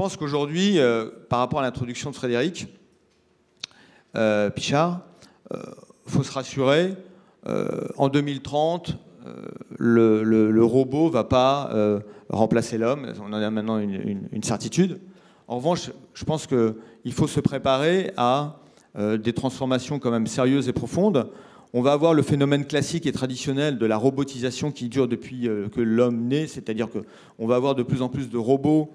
pense qu'aujourd'hui, par rapport à l'introduction de Frédéric Pichard, faut se rassurer, en 2030, le robot ne va pas remplacer l'homme. On en a maintenant une certitude. En revanche, je pense qu'il faut se préparer à des transformations quand même sérieuses et profondes. On va avoir le phénomène classique et traditionnel de la robotisation qui dure depuis que l'homme naît, c'est-à-dire qu'on va avoir de plus en plus de robots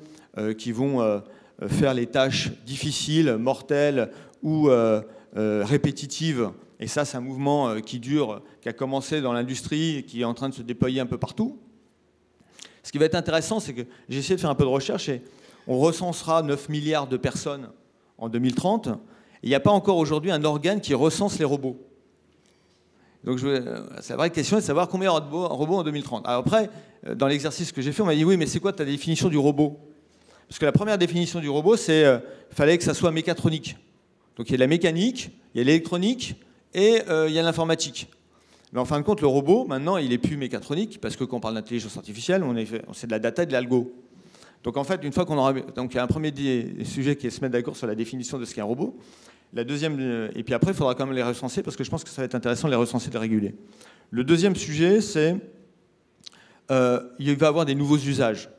qui vont faire les tâches difficiles, mortelles ou répétitives. Et ça, c'est un mouvement qui dure, qui a commencé dans l'industrie et qui est en train de se déployer un peu partout. Ce qui va être intéressant, c'est que j'ai essayé de faire un peu de recherche et on recensera 9 milliards de personnes en 2030. Et il n'y a pas encore aujourd'hui un organe qui recense les robots. Donc c'est la vraie question est de savoir combien il y aura de robots en 2030. Alors après, dans l'exercice que j'ai fait, on m'a dit oui, mais c'est quoi ta définition du robot? Parce que la première définition du robot, c'est fallait que ça soit mécatronique. Donc il y a la mécanique, il y a l'électronique et il y a l'informatique. Mais en fin de compte, le robot, maintenant, il n'est plus mécatronique, parce que quand on parle d'intelligence artificielle, c'est de la data et de l'algo. Donc en fait, une fois qu'on aura... Donc il y a un premier sujet qui est de se mettre d'accord sur la définition de ce qu'est un robot. La deuxième, et puis après, il faudra quand même les recenser, parce que je pense que ça va être intéressant de les recenser, de les réguler. Le deuxième sujet, c'est il va y avoir des nouveaux usages.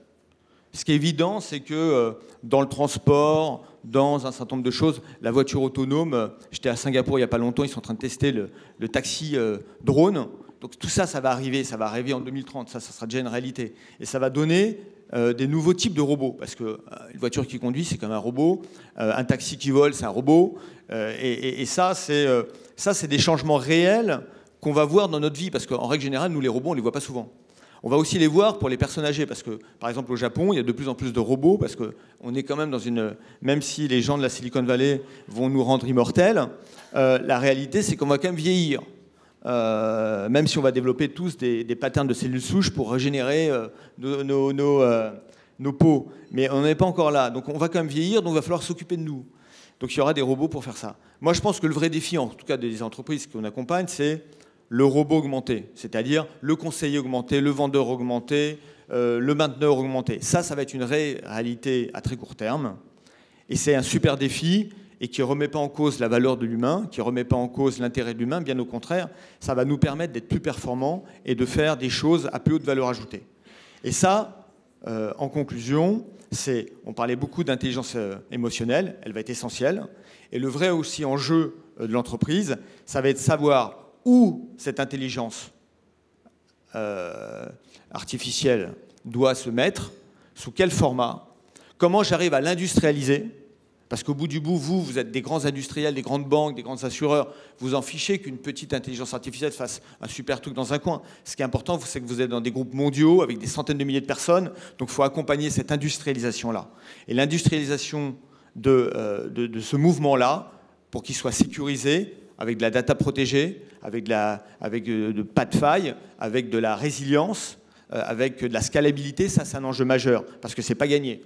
Ce qui est évident, c'est que dans le transport, dans un certain nombre de choses, la voiture autonome, j'étais à Singapour il n'y a pas longtemps, ils sont en train de tester le taxi drone. Donc tout ça, ça va arriver en 2030, ça sera déjà une réalité. Et ça va donner des nouveaux types de robots, parce qu'une voiture qui conduit, c'est comme un robot, un taxi qui vole, c'est un robot, et ça, c'est des changements réels qu'on va voir dans notre vie, parce qu'en règle générale, nous, les robots, on ne les voit pas souvent. On va aussi les voir pour les personnes âgées, parce que, par exemple, au Japon, il y a de plus en plus de robots, parce qu'on est quand même dans une... Même si les gens de la Silicon Valley vont nous rendre immortels, la réalité, c'est qu'on va quand même vieillir. Même si on va développer tous des patterns de cellules souches pour régénérer nos peaux. Mais on n'est pas encore là. Donc on va quand même vieillir, donc il va falloir s'occuper de nous. Donc il y aura des robots pour faire ça. Moi, je pense que le vrai défi, en tout cas des entreprises qu'on accompagne, c'est le robot augmenté, c'est-à-dire le conseiller augmenté, le vendeur augmenté, le mainteneur augmenté. Ça va être une réalité à très court terme. Et c'est un super défi et qui ne remet pas en cause la valeur de l'humain, qui ne remet pas en cause l'intérêt de l'humain, bien au contraire, ça va nous permettre d'être plus performants et de faire des choses à plus haute valeur ajoutée. Et ça, en conclusion, on parlait beaucoup d'intelligence émotionnelle, elle va être essentielle. Et le vrai aussi enjeu de l'entreprise, ça va être de savoir où cette intelligence artificielle doit se mettre, sous quel format, comment j'arrive à l'industrialiser, parce qu'au bout du bout, vous êtes des grands industriels, des grandes banques, des grands assureurs, vous en fichez qu'une petite intelligence artificielle fasse un super truc dans un coin. Ce qui est important, c'est que vous êtes dans des groupes mondiaux avec des centaines de milliers de personnes, donc il faut accompagner cette industrialisation-là. Et l'industrialisation de ce mouvement-là, pour qu'il soit sécurisé, avec de la data protégée, avec pas de faille, avec de la résilience, avec de la scalabilité, ça c'est un enjeu majeur, parce que c'est pas gagné.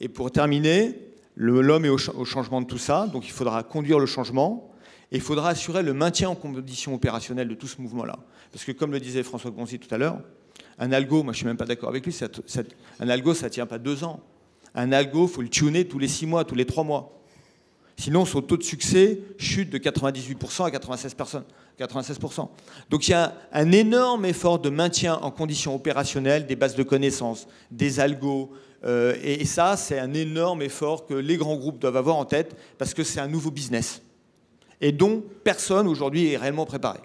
Et pour terminer, l'homme est au changement de tout ça, donc il faudra conduire le changement, et il faudra assurer le maintien en conditions opérationnelles de tout ce mouvement-là. Parce que comme le disait François Gonzi tout à l'heure, un algo, moi je suis même pas d'accord avec lui, un algo ça tient pas 2 ans. Un algo, il faut le tuner tous les 6 mois, tous les 3 mois. Sinon, son taux de succès chute de 98% à 96%. Donc il y a un énorme effort de maintien en conditions opérationnelles des bases de connaissances, des algos. Et ça, c'est un énorme effort que les grands groupes doivent avoir en tête parce que c'est un nouveau business et dont personne aujourd'hui est réellement préparé.